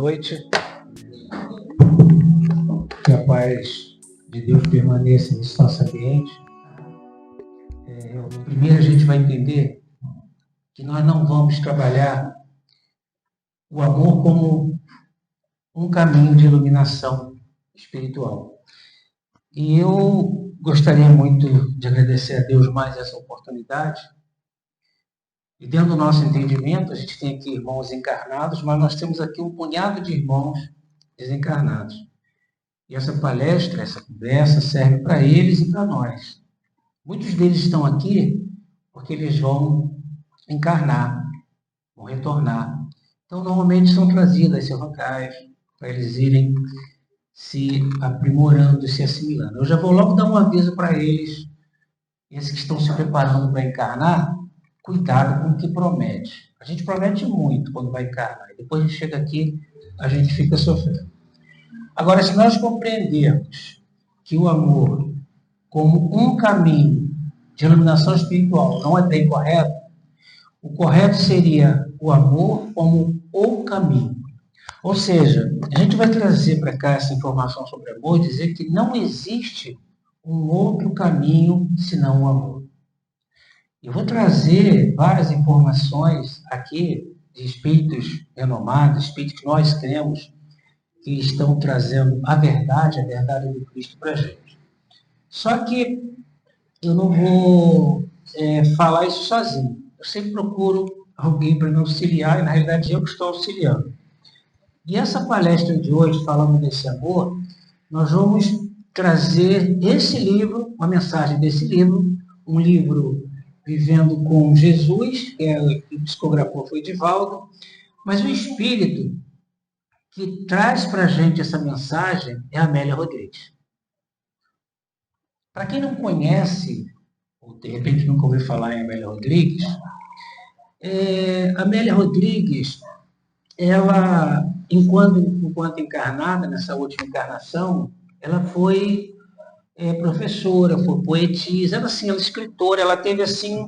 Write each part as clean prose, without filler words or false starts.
noite. Que a paz de Deus permaneça nesse nosso ambiente. Primeiro a gente vai entender que nós não vamos trabalhar o amor como um caminho de iluminação espiritual. E eu gostaria muito de agradecer a Deus mais essa oportunidade. E dentro do nosso entendimento, a gente tem aqui irmãos encarnados, mas nós temos aqui um punhado de irmãos desencarnados. E essa palestra, essa conversa serve para eles e para nós. Muitos deles estão aqui porque eles vão encarnar, vão retornar. Então, normalmente são trazidas esses locais para eles irem se aprimorando, se assimilando. Eu já vou logo dar um aviso para eles, esses que estão se preparando para encarnar, cuidado com o que promete. A gente promete muito quando vai encarnar, e depois a gente chega aqui, a gente fica sofrendo. Agora, se nós compreendermos que o amor, como um caminho de iluminação espiritual, não é bem correto, o correto seria o amor como o caminho. Ou seja, a gente vai trazer para cá essa informação sobre amor e dizer que não existe um outro caminho senão o amor. Eu vou trazer várias informações aqui de espíritos renomados, espíritos que nós cremos, que estão trazendo a verdade do Cristo para a gente. Só que eu não vou falar isso sozinho. Eu sempre procuro alguém para me auxiliar, e na realidade eu que estou auxiliando. E essa palestra de hoje, falando desse amor, nós vamos trazer esse livro, uma mensagem desse livro, um livro Vivendo com Jesus, que o psicografou foi Divaldo, mas o espírito que traz para a gente essa mensagem é a Amélia Rodrigues. Para quem não conhece, ou de repente nunca ouviu falar em Amélia Rodrigues, Amélia Rodrigues, ela, enquanto encarnada, nessa última encarnação, ela foi professora, foi poetisa, ela é escritora, ela teve assim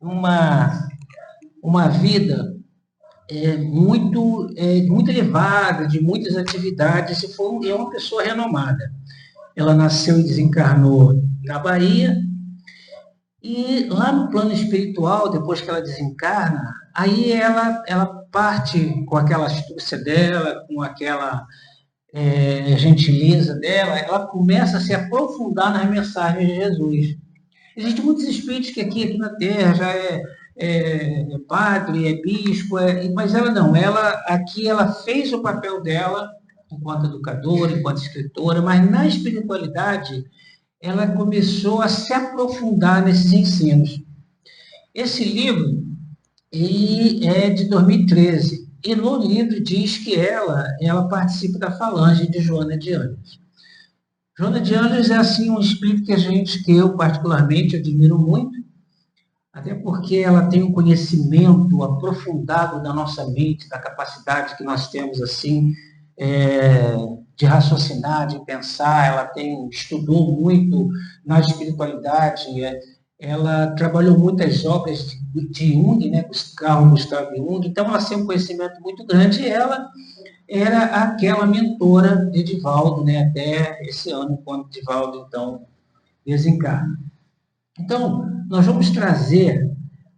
uma vida muito elevada, de muitas atividades, e é uma pessoa renomada. Ela nasceu e desencarnou na Bahia, e lá no plano espiritual, depois que ela desencarna, aí ela parte com aquela astúcia dela, com aquela gentileza dela, ela começa a se aprofundar nas mensagens de Jesus. Existem muitos espíritos que aqui na Terra já é padre, é bispo, mas ela não. Aqui ela fez o papel dela enquanto educadora, enquanto escritora, mas na espiritualidade ela começou a se aprofundar nesses ensinos. Esse livro ele é de 2013. E no livro diz que ela participa da falange de Joana de Ângeles. Joana de Ângeles é um espírito que eu particularmente admiro muito, até porque ela tem um conhecimento aprofundado da nossa mente, da capacidade que nós temos de raciocinar, de pensar. Ela estudou muito na espiritualidade. Ela trabalhou muitas obras de Jung, né, Carl Gustav Jung, então ela tem um conhecimento muito grande, e ela era aquela mentora de Divaldo, né, até esse ano, quando Divaldo, então, desencarna. Então, nós vamos trazer,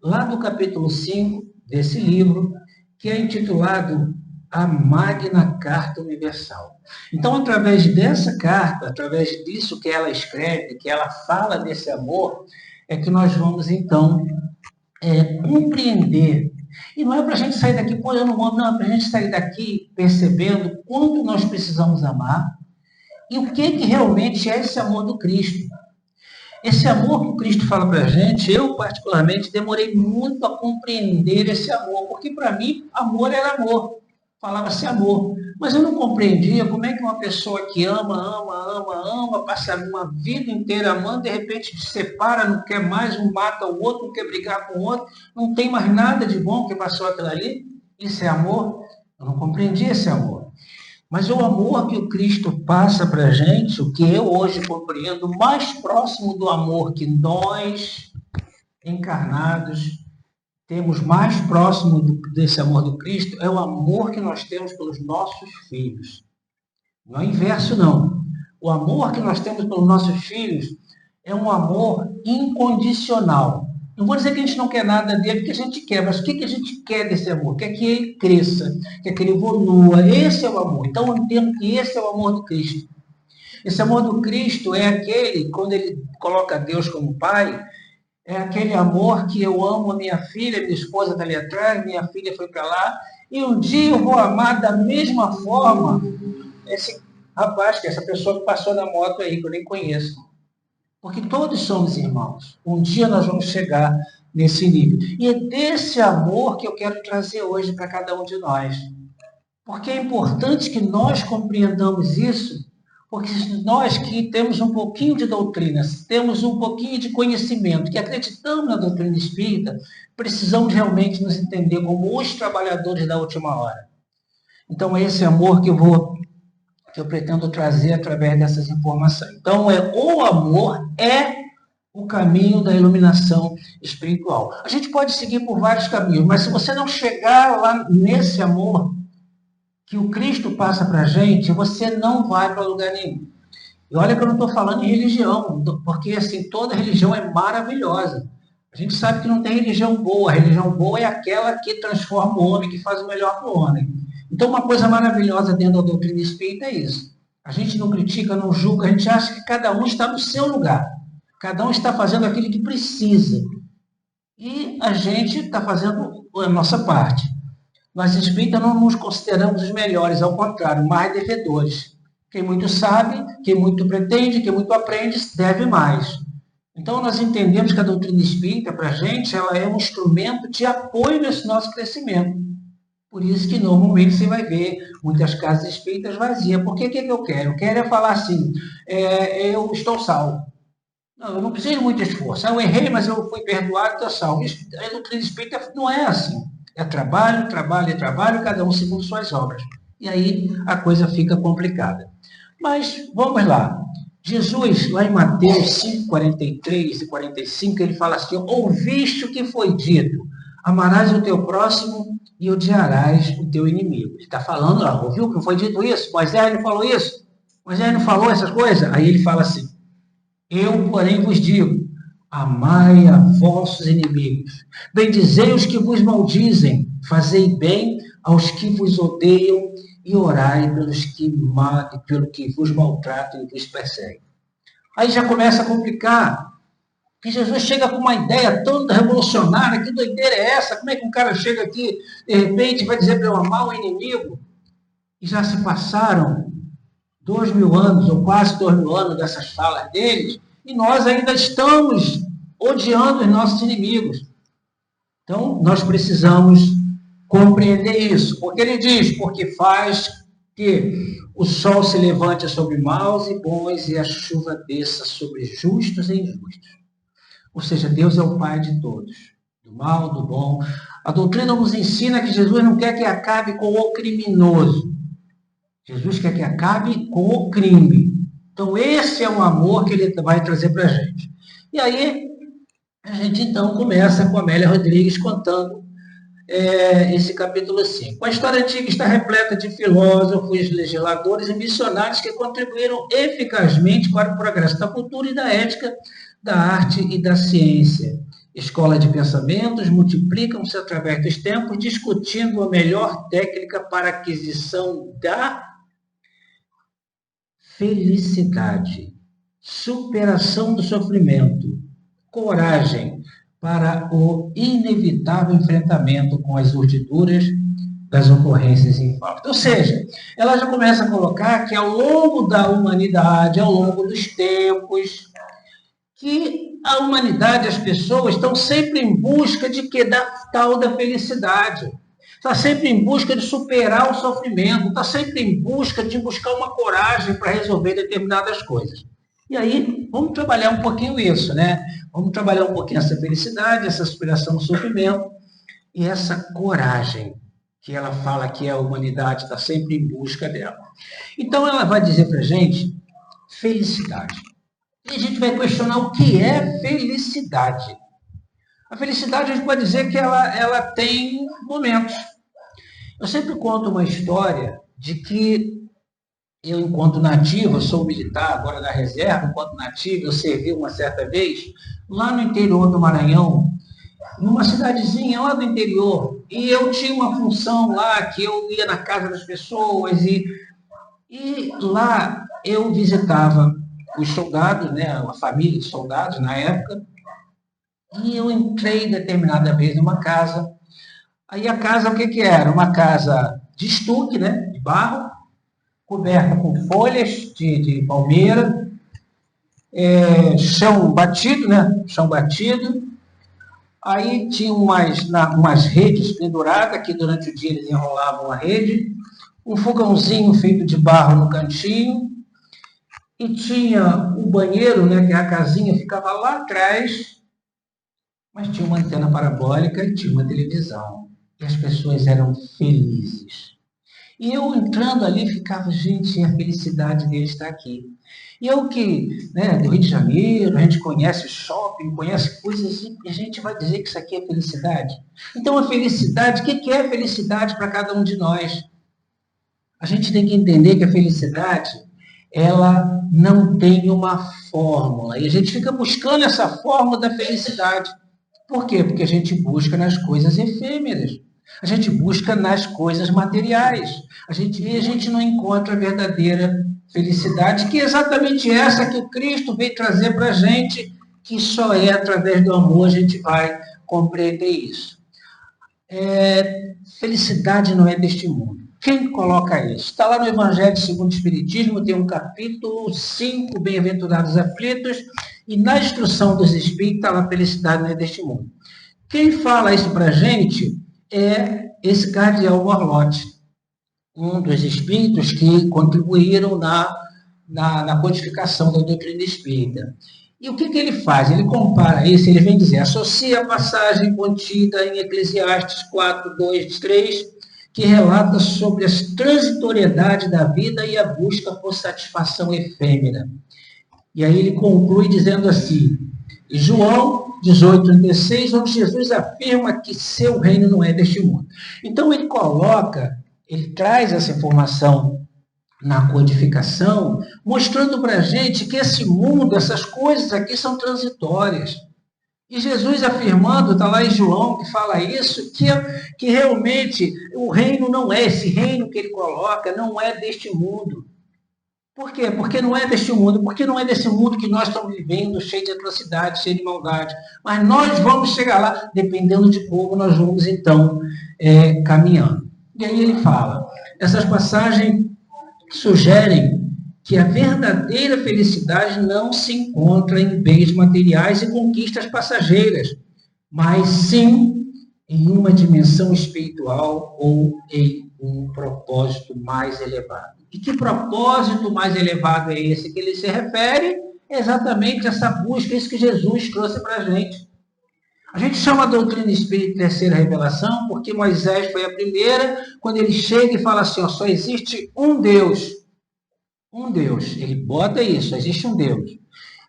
lá do capítulo 5 desse livro, que é intitulado A Magna Carta Universal. Então, através dessa carta, através disso que ela escreve, que ela fala desse amor, é que nós vamos, então, compreender. E não é para a gente sair daqui, eu não vou, não, é para a gente sair daqui percebendo quanto nós precisamos amar e o que realmente é esse amor do Cristo. Esse amor que o Cristo fala para a gente, eu particularmente demorei muito a compreender esse amor, porque para mim, amor era amor. Falava-se amor. Mas eu não compreendia como é que uma pessoa que ama, passa uma vida inteira amando, de repente se separa, não quer mais, um mata o outro, não quer brigar com o outro, não tem mais nada de bom que passou aquilo ali. Isso é amor? Eu não compreendia esse amor. Mas o amor que o Cristo passa para a gente, o que eu hoje compreendo, mais próximo do amor que nós, encarnados, temos mais próximo desse amor do Cristo é o amor que nós temos pelos nossos filhos. Não é inverso, não. O amor que nós temos pelos nossos filhos é um amor incondicional. Não vou dizer que a gente não quer nada dele, que a gente quer, mas o que a gente quer desse amor? Quer que ele cresça, quer que ele evolua. Esse é o amor. Então, eu entendo que esse é o amor do Cristo. Esse amor do Cristo é aquele, quando ele coloca Deus como Pai, é aquele amor que eu amo a minha filha, minha esposa está ali atrás, minha filha foi para lá, e um dia eu vou amar da mesma forma esse rapaz, que essa pessoa que passou na moto aí, que eu nem conheço. Porque todos somos irmãos. Um dia nós vamos chegar nesse nível. E é desse amor que eu quero trazer hoje para cada um de nós. Porque é importante que nós compreendamos isso, porque nós que temos um pouquinho de doutrina, temos um pouquinho de conhecimento, que acreditamos na doutrina espírita, precisamos realmente nos entender como os trabalhadores da última hora. Então, é esse amor que eu pretendo trazer através dessas informações. Então, o amor é o caminho da iluminação espiritual. A gente pode seguir por vários caminhos, mas se você não chegar lá nesse amor que o Cristo passa para a gente, você não vai para lugar nenhum. E olha que eu não estou falando em religião, porque assim, toda religião é maravilhosa. A gente sabe que não tem religião boa. A religião boa é aquela que transforma o homem, que faz o melhor para o homem. Então, uma coisa maravilhosa dentro da doutrina espírita é isso. A gente não critica, não julga, a gente acha que cada um está no seu lugar. Cada um está fazendo aquilo que precisa. E a gente está fazendo a nossa parte. Nós espíritas não nos consideramos os melhores, ao contrário, mais devedores. Quem muito sabe, quem muito pretende, quem muito aprende, deve mais. Então, nós entendemos que a doutrina espírita, para a gente, ela é um instrumento de apoio nesse nosso crescimento. Por isso que, normalmente, você vai ver muitas casas espíritas vazias. Por que eu quero? Eu quero é falar assim, eu estou salvo. Não, eu não preciso de muito esforço. Eu errei, mas eu fui perdoado, estou salvo. A doutrina espírita não é assim. É trabalho, trabalho e trabalho, cada um segundo suas obras. E aí a coisa fica complicada. Mas vamos lá. Jesus, lá em Mateus 5, 43 e 45, ele fala assim, ouviste o que foi dito, amarás o teu próximo e odiarás o teu inimigo. Ele está falando, ouviu o que foi dito isso? Moisés não falou isso? Moisés não falou essas coisas? Aí ele fala assim, eu, porém, vos digo, amai a vossos inimigos, bendizei os que vos maldizem, fazei bem aos que vos odeiam e orai pelo que vos maltratam e vos perseguem. Aí já começa a complicar, porque Jesus chega com uma ideia toda revolucionária, que doideira é essa? Como é que um cara chega aqui, de repente, vai dizer para eu amar o inimigo? E já se passaram 2000 anos, ou quase 2000 anos dessas falas deles, e nós ainda estamos odiando os nossos inimigos. Então, nós precisamos compreender isso, porque ele diz, porque faz que o sol se levante sobre maus e bons e a chuva desça sobre justos e injustos. Ou seja, Deus é o Pai de todos, do mal, do bom. A doutrina nos ensina que Jesus não quer que acabe com o criminoso. Jesus quer que acabe com o crime. Então, esse é o amor que ele vai trazer para a gente. E aí, a gente então começa com a Amélia Rodrigues contando esse capítulo 5. A história antiga está repleta de filósofos, legisladores e missionários que contribuíram eficazmente para o progresso da cultura e da ética, da arte e da ciência. Escola de pensamentos multiplicam-se através dos tempos, discutindo a melhor técnica para a aquisição da felicidade, superação do sofrimento, coragem para o inevitável enfrentamento com as urdiduras das ocorrências infausta. Ou seja, ela já começa a colocar que ao longo da humanidade, ao longo dos tempos, que a humanidade, as pessoas estão sempre em busca de que da tal da felicidade. Está sempre em busca de superar o sofrimento, está sempre em busca de buscar uma coragem para resolver determinadas coisas. E aí, vamos trabalhar um pouquinho isso, né? Vamos trabalhar um pouquinho essa felicidade, essa superação do sofrimento e essa coragem que ela fala que a humanidade está sempre em busca dela. Então, ela vai dizer para a gente felicidade. E a gente vai questionar o que é felicidade. A felicidade, a gente pode dizer que ela tem momentos. Eu sempre conto uma história de que eu, enquanto nativo, eu sou militar, agora da reserva, enquanto nativo, eu servi uma certa vez lá no interior do Maranhão, numa cidadezinha lá do interior. E eu tinha uma função lá, que eu ia na casa das pessoas e lá eu visitava os soldados, né, a família de soldados na época, e eu entrei determinada vez numa casa. Aí a casa, o que que era? Uma casa de estuque, né, de barro, coberta com folhas de palmeira, chão batido, né, chão batido. Aí tinha umas redes penduradas, que durante o dia eles enrolavam a rede, um fogãozinho feito de barro no cantinho, e tinha o banheiro, né, que a casinha ficava lá atrás, mas tinha uma antena parabólica e tinha uma televisão. E as pessoas eram felizes. E eu entrando ali ficava, gente, a felicidade dele está aqui. E eu que, né, do Rio de Janeiro, a gente conhece shopping, conhece coisas, e a gente vai dizer que isso aqui é felicidade. Então a felicidade, o que é felicidade para cada um de nós? A gente tem que entender que a felicidade, ela não tem uma fórmula. E a gente fica buscando essa fórmula da felicidade. Por quê? Porque a gente busca nas coisas efêmeras. A gente busca nas coisas materiais. A gente não encontra a verdadeira felicidade, que é exatamente essa que o Cristo veio trazer para a gente, que só é através do amor a gente vai compreender isso. Felicidade não é deste mundo. Quem coloca isso? Está lá no Evangelho segundo o Espiritismo, tem um capítulo 5, Bem-aventurados aflitos, e na instrução dos Espíritos está lá, felicidade não é deste mundo. Quem fala isso para a gente é esse cardeal Morlotti, um dos espíritos que contribuíram na codificação da doutrina espírita. E o que ele faz? Ele compara isso, ele vem dizer, associa a passagem contida em Eclesiastes 4, 2, 3, que relata sobre as transitoriedade da vida e a busca por satisfação efêmera. E aí ele conclui dizendo assim, João 18:36, onde Jesus afirma que seu reino não é deste mundo. Então ele traz essa informação na codificação, mostrando para a gente que esse mundo, essas coisas aqui são transitórias. E Jesus afirmando, está lá em João, que fala isso, que realmente o reino não é, esse reino que ele coloca, não é deste mundo. Por quê? Porque não é deste mundo, porque não é desse mundo que nós estamos vivendo, cheio de atrocidade, cheio de maldade. Mas nós vamos chegar lá, dependendo de como nós vamos, então, caminhando. E aí ele fala, essas passagens sugerem que a verdadeira felicidade não se encontra em bens materiais e conquistas passageiras, mas sim em uma dimensão espiritual ou em um propósito mais elevado. E que propósito mais elevado é esse que ele se refere? Exatamente essa busca, isso que Jesus trouxe para a gente. A gente chama a doutrina espírita de terceira revelação, porque Moisés foi a primeira, quando ele chega e fala assim, ó, só existe um Deus. Um Deus. Ele bota isso, existe um Deus.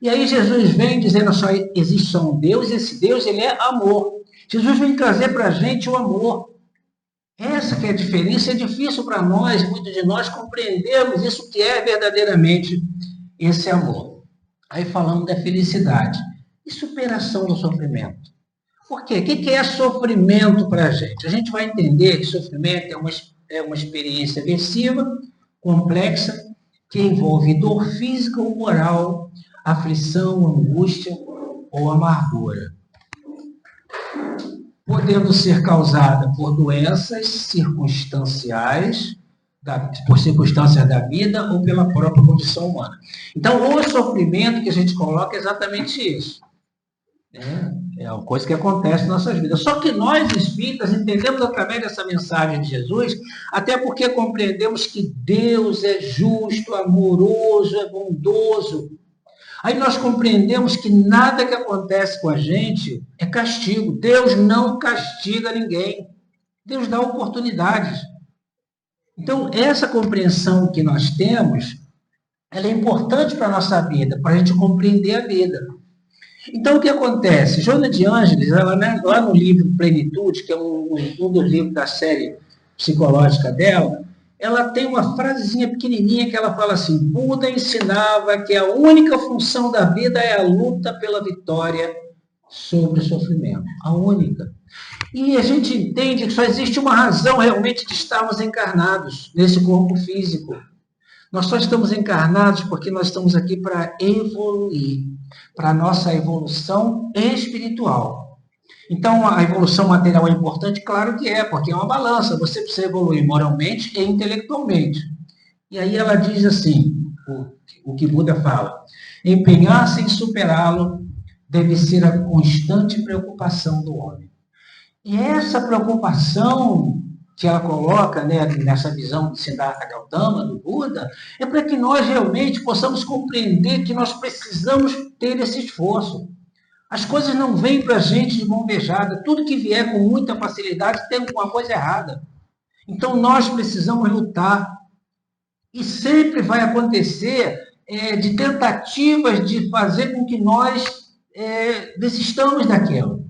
E aí Jesus vem dizendo, só existe só um Deus, e esse Deus, ele é amor. Jesus vem trazer para a gente o amor. Essa que é a diferença, é difícil para nós, muitos de nós, compreendermos isso que é verdadeiramente esse amor. Aí falamos da felicidade e superação do sofrimento. Por quê? O que é sofrimento para a gente? A gente vai entender que sofrimento é uma experiência aversiva, complexa, que envolve dor física ou moral, aflição, angústia ou amargura, podendo ser causada por doenças circunstanciais, por circunstâncias da vida ou pela própria condição humana. Então, o sofrimento que a gente coloca é exatamente isso. É uma coisa que acontece em nossas vidas. Só que nós, espíritas, entendemos através dessa mensagem de Jesus, até porque compreendemos que Deus é justo, amoroso, é bondoso. Aí nós compreendemos que nada que acontece com a gente é castigo. Deus não castiga ninguém. Deus dá oportunidades. Então, essa compreensão que nós temos, ela é importante para a nossa vida, para a gente compreender a vida. Então, o que acontece? Joana de Ângeles, ela, né, lá no livro Plenitude, que é um dos livros da série psicológica dela, ela tem uma frasezinha pequenininha que ela fala assim: Buda ensinava que a única função da vida é a luta pela vitória sobre o sofrimento. A única. E a gente entende que só existe uma razão realmente de estarmos encarnados nesse corpo físico. Nós só estamos encarnados porque nós estamos aqui para evoluir, para a nossa evolução espiritual. Então, a evolução material é importante? Claro que é, porque é uma balança. Você precisa evoluir moralmente e intelectualmente. E aí ela diz assim, o que Buda fala: empenhar-se em superá-lo deve ser a constante preocupação do homem. E essa preocupação que ela coloca, né, nessa visão de Siddhartha Gautama, do Buda, é para que nós realmente possamos compreender que nós precisamos ter esse esforço. As coisas não vêm para a gente de mão beijada. Tudo que vier com muita facilidade tem alguma coisa errada. Então, nós precisamos lutar. E sempre vai acontecer de tentativas de fazer com que nós desistamos daquilo.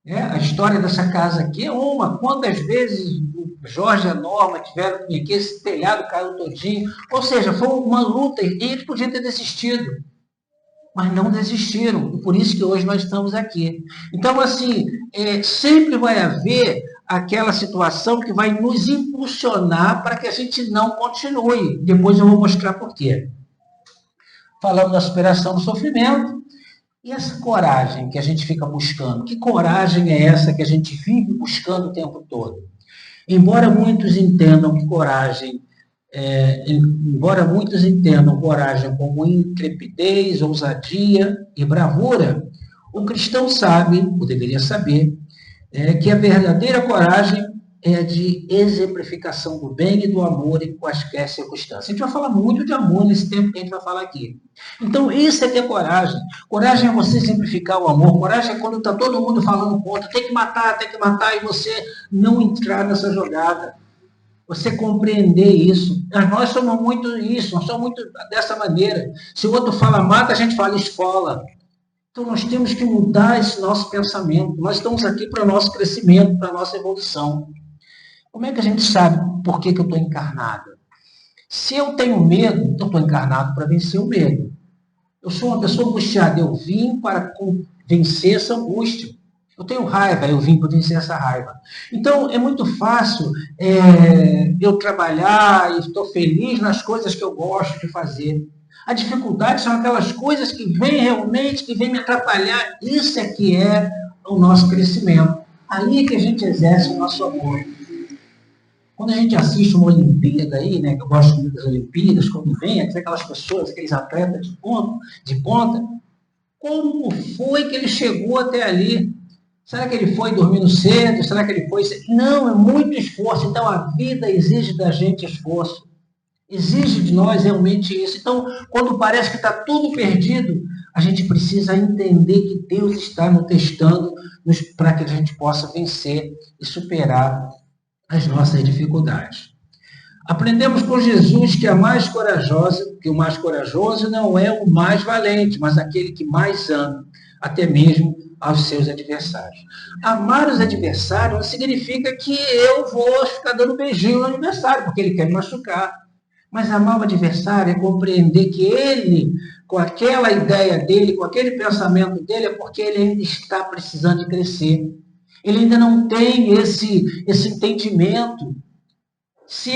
A história dessa casa aqui é uma. Quantas vezes o Jorge e a Norma tiveram que esse telhado caiu todinho. Ou seja, foi uma luta e eles podiam ter desistido. Mas não desistiram. E por isso que hoje nós estamos aqui. Então, assim, sempre vai haver aquela situação que vai nos impulsionar para que a gente não continue. Depois eu vou mostrar por quê. Falando da superação do sofrimento. E essa coragem que a gente fica buscando? Que coragem é essa que a gente vive buscando o tempo todo? Embora muitos entendam coragem como intrepidez, ousadia e bravura, o cristão sabe, ou deveria saber, que a verdadeira coragem é de exemplificação do bem e do amor em quaisquer circunstâncias. A gente vai falar muito de amor nesse tempo que a gente vai falar aqui. Então, isso é ter coragem. Coragem é você exemplificar o amor. Coragem é quando está todo mundo falando contra. Tem que matar, e você não entrar nessa jogada. Você compreender isso. Nós somos muito isso, nós somos muito dessa maneira. Se o outro fala mata, a gente fala esfola. Então, nós temos que mudar esse nosso pensamento. Nós estamos aqui para o nosso crescimento, para a nossa evolução. Como é que a gente sabe por que eu estou encarnado? Se eu tenho medo, eu estou encarnado para vencer o medo. Eu sou uma pessoa angustiada, eu vim para vencer essa angústia. Eu tenho raiva, eu vim para vencer essa raiva. Então, é muito fácil eu trabalhar e estou feliz nas coisas que eu gosto de fazer. A dificuldade são aquelas coisas que vêm realmente, que vêm me atrapalhar. Isso é que é o nosso crescimento. Aí é que a gente exerce o nosso amor. Quando a gente assiste uma Olimpíada aí, né, que eu gosto muito das Olimpíadas, quando vem aquelas pessoas, aqueles atletas de ponta, como foi que ele chegou até ali? Será que ele foi dormindo cedo? Será que ele foi... Não, é muito esforço. Então, a vida exige da gente esforço. Exige de nós realmente isso. Então, quando parece que está tudo perdido, a gente precisa entender que Deus está nos testando para que a gente possa vencer e superar as nossas dificuldades. Aprendemos com Jesus que o mais corajoso não é o mais valente, mas aquele que mais ama, até mesmo aos seus adversários. Amar os adversários não significa que eu vou ficar dando beijinho no adversário, porque ele quer me machucar. Mas amar o adversário é compreender que ele, com aquela ideia dele, com aquele pensamento dele, é porque ele ainda está precisando de crescer. Ele ainda não tem esse entendimento. Se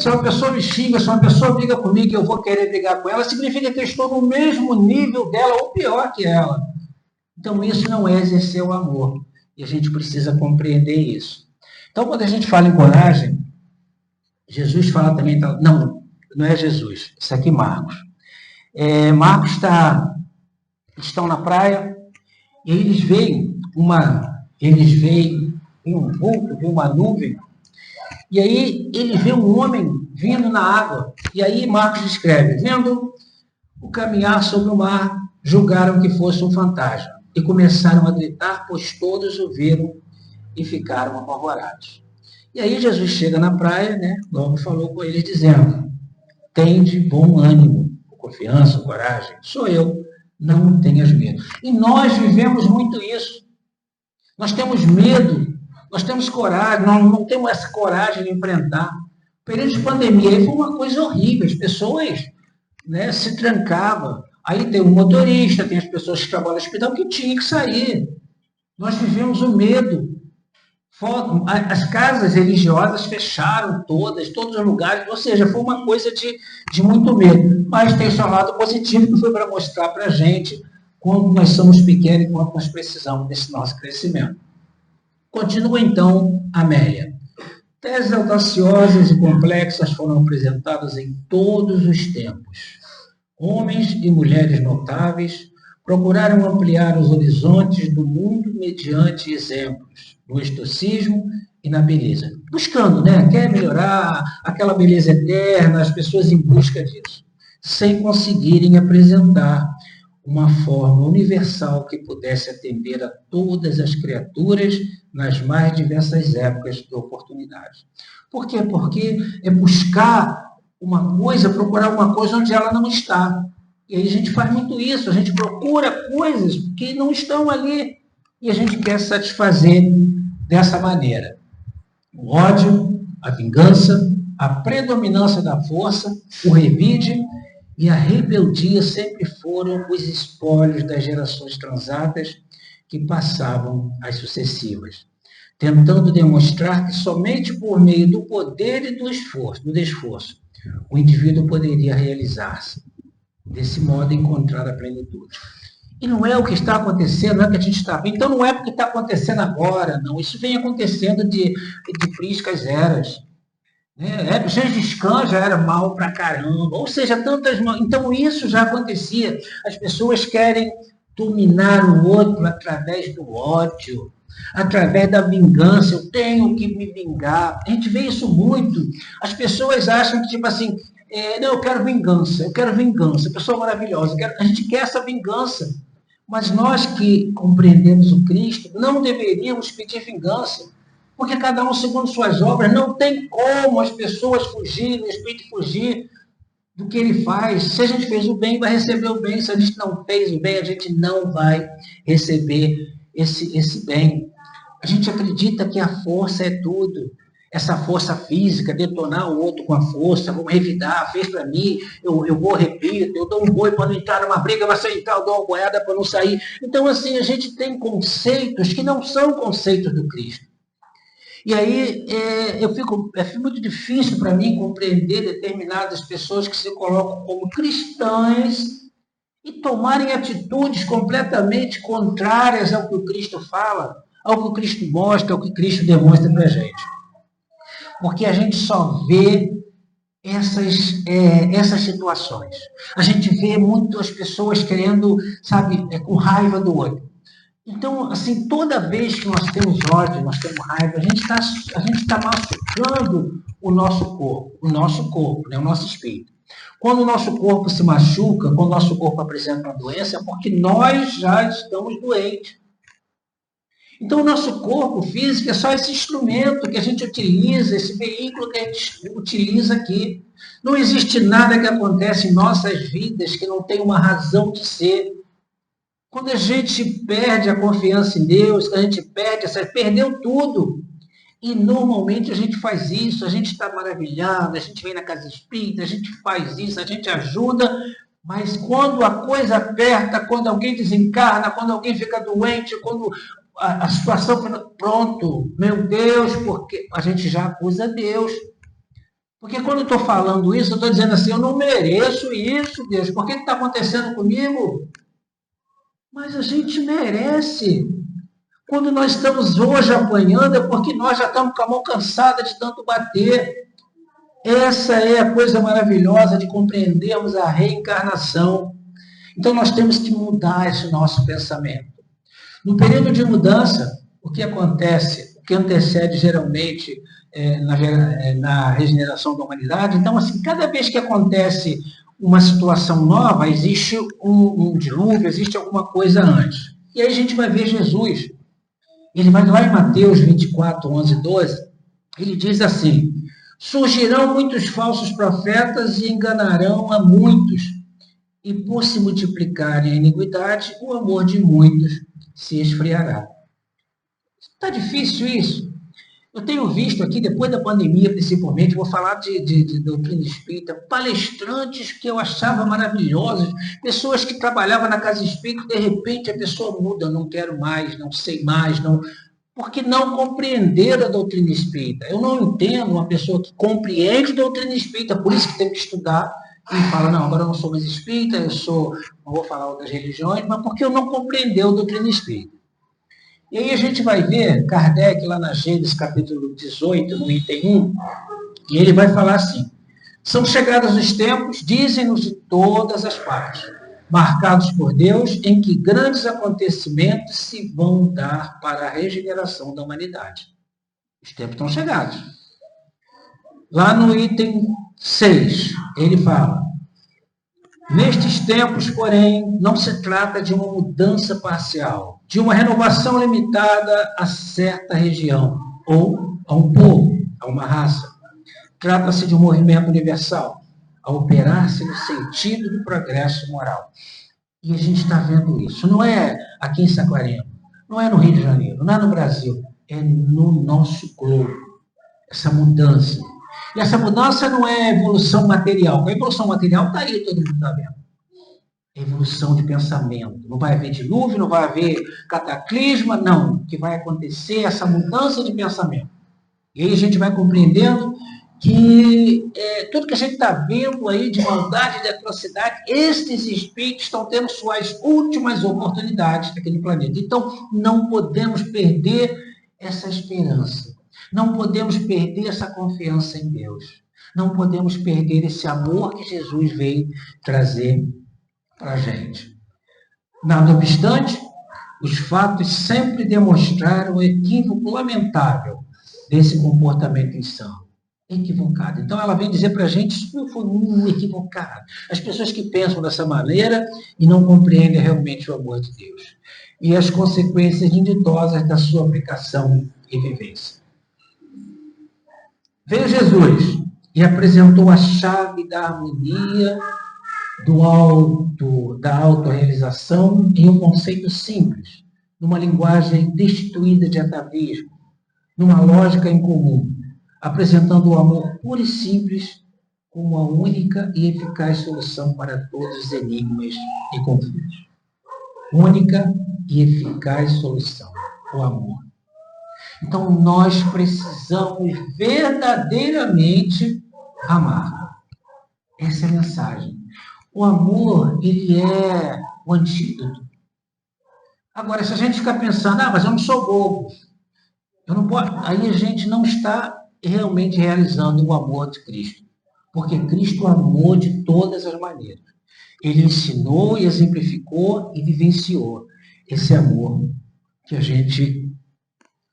uma pessoa me xinga, se uma pessoa briga comigo e eu vou querer brigar com ela, significa que eu estou no mesmo nível dela ou pior que ela. Então, isso não é exercer o amor. E a gente precisa compreender isso. Então, quando a gente fala em coragem, Jesus fala também... Não é Jesus. Isso aqui é Marcos. Marcos estão na praia e eles veem um vulto, veem uma nuvem, e aí ele vê um homem vindo na água. E aí Marcos escreve: vendo o caminhar sobre o mar, julgaram que fosse um fantasma e começaram a gritar, pois todos o viram e ficaram apavorados. E aí Jesus chega na praia, né? Logo falou com eles dizendo: tende bom ânimo, confiança, coragem, sou eu, Não tenhas medo. E nós vivemos muito isso. Nós temos medo, nós temos coragem, nós não temos essa coragem de enfrentar. O período de pandemia aí foi uma coisa horrível. As pessoas, né, se trancavam. Aí tem o motorista, tem as pessoas que trabalham no hospital que tinham que sair. Nós vivemos o medo. As casas religiosas fecharam todos os lugares, ou seja, foi uma coisa de muito medo. Mas tem seu lado positivo, que foi para mostrar para a gente quanto nós somos pequenos e quanto nós precisamos desse nosso crescimento. Continua então Amélia. Teses audaciosas e complexas foram apresentadas em todos os tempos. Homens e mulheres notáveis procuraram ampliar os horizontes do mundo mediante exemplos no estoicismo e na beleza. Buscando, né? Quer melhorar aquela beleza eterna, as pessoas em busca disso, sem conseguirem apresentar uma forma universal que pudesse atender a todas as criaturas nas mais diversas épocas e oportunidades. Por quê? Porque é buscar uma coisa, procurar uma coisa onde ela não está. E aí a gente faz muito isso, a gente procura coisas que não estão ali e a gente quer satisfazer dessa maneira. O ódio, a vingança, a predominância da força, o revide e a rebeldia sempre foram os espólios das gerações transatas que passavam às sucessivas, tentando demonstrar que somente por meio do poder e do esforço, o indivíduo poderia realizar-se. Desse modo, encontrar a plenitude. E não é o que está acontecendo, não é o que a gente está vendo. Então, não é porque está acontecendo agora, não. Isso vem acontecendo de priscas eras. Gengis Khan já era mal pra caramba. Ou seja, tantas... Então, isso já acontecia. As pessoas querem dominar o outro através do ódio, através da vingança. Eu tenho que me vingar. A gente vê isso muito. As pessoas acham que, tipo assim, não, eu quero vingança. Pessoa maravilhosa. A gente quer essa vingança. Mas nós que compreendemos o Cristo, não deveríamos pedir vingança. Porque cada um segundo suas obras, não tem como as pessoas fugirem, o Espírito fugir do que ele faz. Se a gente fez o bem, vai receber o bem. Se a gente não fez o bem, a gente não vai receber esse bem. A gente acredita que a força é tudo. Essa força física, detonar o outro com a força, vamos revidar, fez para mim, eu vou, repito, eu dou um boi para não entrar numa briga, mas se eu entrar, eu dou uma boiada para não sair. Então, assim, a gente tem conceitos que não são conceitos do Cristo. E aí é muito difícil para mim compreender determinadas pessoas que se colocam como cristãs e tomarem atitudes completamente contrárias ao que o Cristo fala, ao que o Cristo mostra, ao que o Cristo demonstra para a gente. Porque a gente só vê essas situações. A gente vê muito as pessoas querendo, sabe, com raiva do outro. Então, assim, toda vez que nós temos ódio, nós temos raiva, a gente está machucando o nosso corpo, né, o nosso espírito. Quando o nosso corpo se machuca, quando o nosso corpo apresenta uma doença, é porque nós já estamos doentes. Então, o nosso corpo físico é só esse instrumento que a gente utiliza, esse veículo que a gente utiliza aqui. Não existe nada que acontece em nossas vidas que não tenha uma razão de ser. Quando a gente perde a confiança em Deus, a gente perdeu tudo. E normalmente a gente faz isso, a gente está maravilhado, a gente vem na casa espírita, a gente faz isso, a gente ajuda, mas quando a coisa aperta, quando alguém desencarna, quando alguém fica doente, quando a situação, pronto, meu Deus, porque a gente já acusa Deus. Porque quando eu estou falando isso, eu estou dizendo assim, eu não mereço isso, Deus, por que está acontecendo comigo? Mas a gente merece. Quando nós estamos hoje apanhando, é porque nós já estamos com a mão cansada de tanto bater. Essa é a coisa maravilhosa de compreendermos a reencarnação. Então, nós temos que mudar esse nosso pensamento. No período de mudança, o que acontece, o que antecede geralmente na regeneração da humanidade, então, assim, cada vez que acontece uma situação nova, existe um dilúvio, existe alguma coisa antes. E aí a gente vai ver Jesus. Ele vai lá em Mateus 24, 11 e 12, ele diz assim, surgirão muitos falsos profetas e enganarão a muitos. e por se multiplicarem a iniquidade, o amor de muitos se esfriará. Está difícil isso? Eu tenho visto aqui, depois da pandemia, principalmente, vou falar de doutrina espírita, palestrantes que eu achava maravilhosos, pessoas que trabalhavam na casa espírita, de repente a pessoa muda, não quero mais, não sei mais, não, porque não compreenderam a doutrina espírita. Eu não entendo uma pessoa que compreende a doutrina espírita, por isso que tem que estudar, e fala, não, agora eu não sou mais espírita, não vou falar outras religiões, mas porque eu não compreendeu a doutrina espírita. E aí a gente vai ver Kardec lá na Gênesis, capítulo 18, no item 1, e ele vai falar assim, são chegados os tempos, dizem-nos de todas as partes, marcados por Deus, em que grandes acontecimentos se vão dar para a regeneração da humanidade. Os tempos estão chegados. Lá no item 6, ele fala, nestes tempos, porém, não se trata de uma mudança parcial, de uma renovação limitada a certa região, ou a um povo, a uma raça. Trata-se de um movimento universal, a operar-se no sentido do progresso moral. E a gente está vendo isso. Não é aqui em Saquarema, não é no Rio de Janeiro, não é no Brasil, é no nosso globo. Essa mudança. E essa mudança não é evolução material. A evolução material está aí, todo mundo está vendo. É evolução de pensamento. Não vai haver dilúvio, não vai haver cataclisma, não. O que vai acontecer é essa mudança de pensamento. E aí a gente vai compreendendo que tudo que a gente está vendo aí de maldade e de atrocidade, estes espíritos estão tendo suas últimas oportunidades aqui no planeta. Então, não podemos perder essa esperança. Não podemos perder essa confiança em Deus. Não podemos perder esse amor que Jesus veio trazer para a gente. Nada obstante, os fatos sempre demonstraram o equívoco lamentável desse comportamento insano. Equivocado. Então, ela vem dizer para a gente que isso foi equivocado. As pessoas que pensam dessa maneira e não compreendem realmente o amor de Deus. E as consequências inditosas da sua aplicação e vivência. Veio Jesus e apresentou a chave da harmonia, da autorrealização em um conceito simples, numa linguagem destituída de atavismo, numa lógica incomum, apresentando o amor puro e simples como a única e eficaz solução para todos os enigmas e conflitos. Única e eficaz solução, o amor. Então, nós precisamos verdadeiramente amar. Essa é a mensagem. O amor, ele é o antídoto. Agora, se a gente ficar pensando, mas eu não sou bobo, eu não posso, aí a gente não está realmente realizando o amor de Cristo. Porque Cristo amou de todas as maneiras. Ele ensinou e exemplificou e vivenciou esse amor que a gente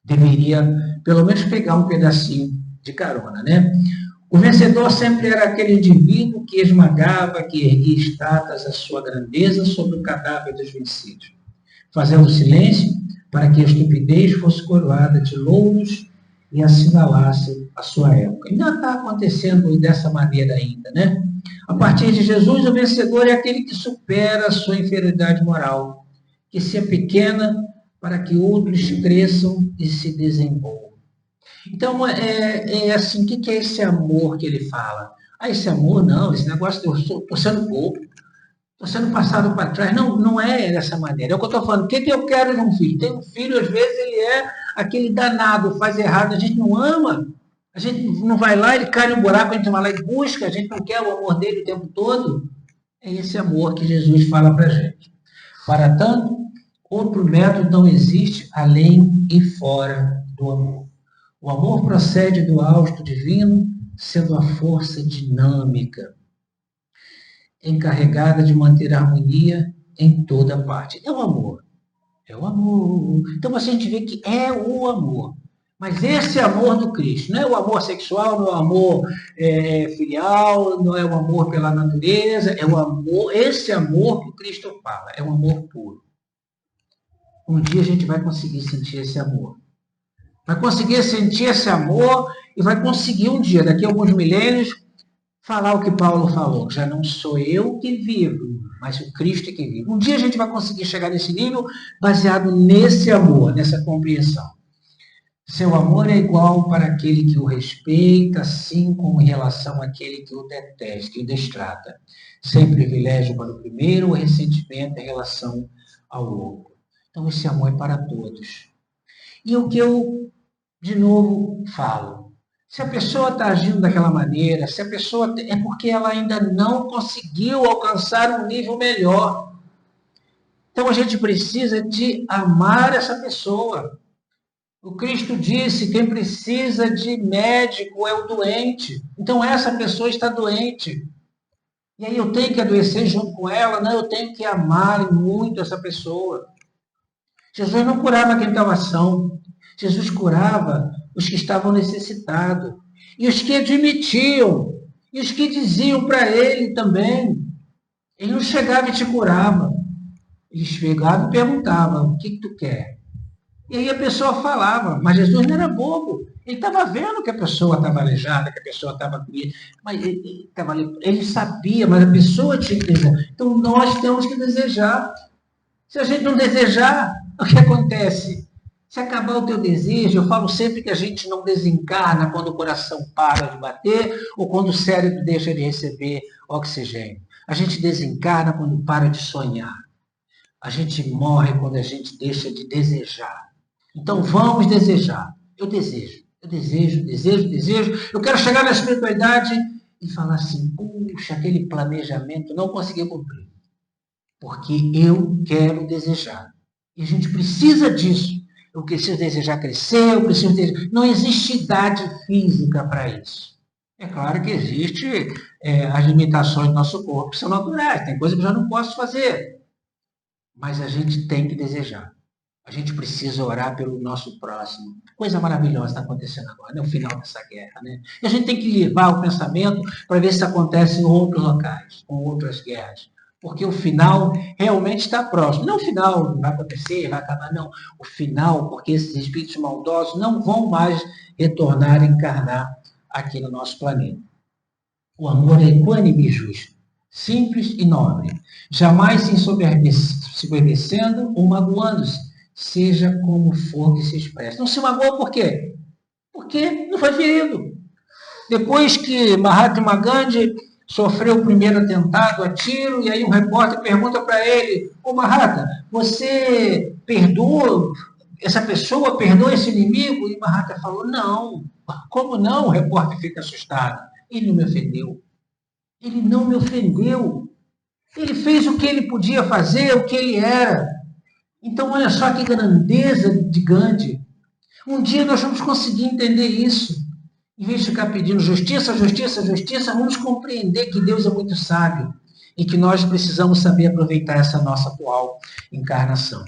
deveria, pelo menos, pegar um pedacinho de carona, né? O vencedor sempre era aquele indivíduo que esmagava, que erguia estátuas à sua grandeza sobre o cadáver dos vencidos, fazendo silêncio para que a estupidez fosse coroada de louros e assinalasse a sua época. Ainda está acontecendo dessa maneira ainda, né? A partir de Jesus, o vencedor é aquele que supera a sua inferioridade moral, que se pequena para que outros cresçam e se desenvolvam. Então, assim, o que é esse amor que ele fala? Esse amor, não, esse negócio de eu estou sendo bobo, estou sendo passado para trás. Não, não é dessa maneira. É o que eu estou falando. O que eu quero de um filho? Tem um filho, às vezes, ele é aquele danado, faz errado, a gente não ama, a gente não vai lá, ele cai no buraco, a gente vai lá e busca, a gente não quer o amor dele o tempo todo. É esse amor que Jesus fala para a gente. Para tanto, outro método não existe além e fora do amor. O amor procede do hausto divino, sendo a força dinâmica, encarregada de manter a harmonia em toda parte. É o amor. É o amor. Então a gente vê que é o amor. Mas esse amor do Cristo, não é o amor sexual, não é o amor filial, não é o amor pela natureza, é o amor, esse amor que o Cristo fala, é um amor puro. Um dia a gente vai conseguir sentir esse amor. Vai conseguir sentir esse amor e vai conseguir um dia, daqui a alguns milênios, falar o que Paulo falou. Já não sou eu que vivo, mas o Cristo é que vive. Um dia a gente vai conseguir chegar nesse nível baseado nesse amor, nessa compreensão. Seu amor é igual para aquele que o respeita, assim como em relação àquele que o detesta, que o destrata. Sem privilégio para o primeiro ou ressentimento em relação ao outro. Então, esse amor é para todos. E o que eu, de novo, falo? Se a pessoa está agindo daquela maneira, se a pessoa é porque ela ainda não conseguiu alcançar um nível melhor. Então, a gente precisa de amar essa pessoa. O Cristo disse, quem precisa de médico é o doente. Então, essa pessoa está doente. E aí eu tenho que adoecer junto com ela? Não, eu tenho que amar muito essa pessoa. Jesus não curava quem estava são. Jesus curava os que estavam necessitados. E os que admitiam. E os que diziam para ele também. Ele não chegava e te curava. Ele chegava e perguntava, o que tu quer? E aí a pessoa falava, mas Jesus não era bobo. Ele estava vendo que a pessoa estava aleijada, que a pessoa estava doente, mas ele sabia, mas a pessoa tinha que desejar. Então nós temos que desejar. Se a gente não desejar, o que acontece? Se acabar o teu desejo, eu falo sempre que a gente não desencarna quando o coração para de bater ou quando o cérebro deixa de receber oxigênio. A gente desencarna quando para de sonhar. A gente morre quando a gente deixa de desejar. Então vamos desejar. Eu desejo. Eu quero chegar na espiritualidade e falar assim, puxa, aquele planejamento não consegui cumprir. Porque eu quero desejar. E a gente precisa disso. Eu preciso desejar crescer, eu preciso desejar... Não existe idade física para isso. É claro que existe as limitações do nosso corpo, são naturais. Tem coisa que eu já não posso fazer. Mas a gente tem que desejar. A gente precisa orar pelo nosso próximo. Coisa maravilhosa está acontecendo agora, no final dessa guerra. Né? E a gente tem que levar o pensamento para ver se acontece em outros locais, com outras guerras. Porque o final realmente está próximo. Não o final vai acontecer, vai acabar, não. O final, porque esses espíritos maldosos não vão mais retornar a encarnar aqui no nosso planeta. O amor é equânime e justo, simples e nobre, jamais se ensoberbecendo ou magoando-se, seja como for que se expresse. Não se magoa por quê? Porque não foi ferido. Depois que Mahatma Gandhi sofreu o primeiro atentado a tiro, e aí um repórter pergunta para ele, ô Mahatma, você perdoa essa pessoa, perdoa esse inimigo? E Mahatma falou, não. Como não? O repórter fica assustado. Ele não me ofendeu. Ele não me ofendeu. Ele fez o que ele podia fazer, o que ele era. Então, olha só que grandeza de Gandhi. Um dia nós vamos conseguir entender isso. Em vez de ficar pedindo justiça, justiça, justiça, vamos compreender que Deus é muito sábio e que nós precisamos saber aproveitar essa nossa atual encarnação.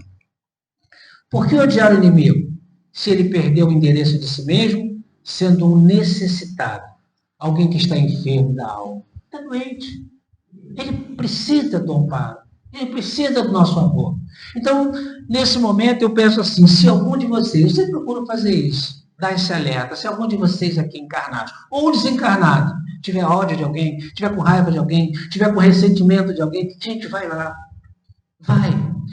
Por que odiar o inimigo? Se ele perdeu o endereço de si mesmo, sendo um necessitado, alguém que está enfermo da alma, está doente. Ele precisa do amparo, ele precisa do nosso amor. Então, nesse momento, eu penso assim, se algum de vocês, eu sempre procuro fazer isso, dar esse alerta, se algum de vocês aqui encarnados ou desencarnado, tiver ódio de alguém, tiver com raiva de alguém, tiver com ressentimento de alguém, gente, vai lá.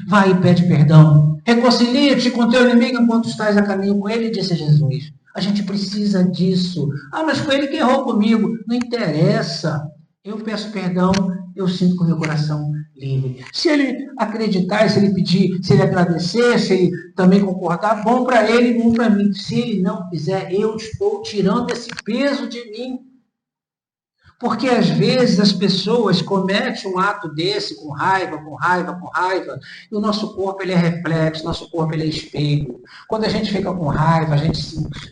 Vai e pede perdão. Reconcilia-te com teu inimigo enquanto estás a caminho com ele, disse Jesus. A gente precisa disso. Ah, mas foi ele que errou comigo. Não interessa. Eu peço perdão, eu sinto com o meu coração livre. Se ele acreditar, se ele pedir, se ele agradecer, se ele também concordar, bom para ele, bom para mim. Se ele não fizer, eu estou tirando esse peso de mim. Porque às vezes as pessoas cometem um ato desse com raiva, e o nosso corpo ele é reflexo, nosso corpo ele é espelho. Quando a gente fica com raiva, a gente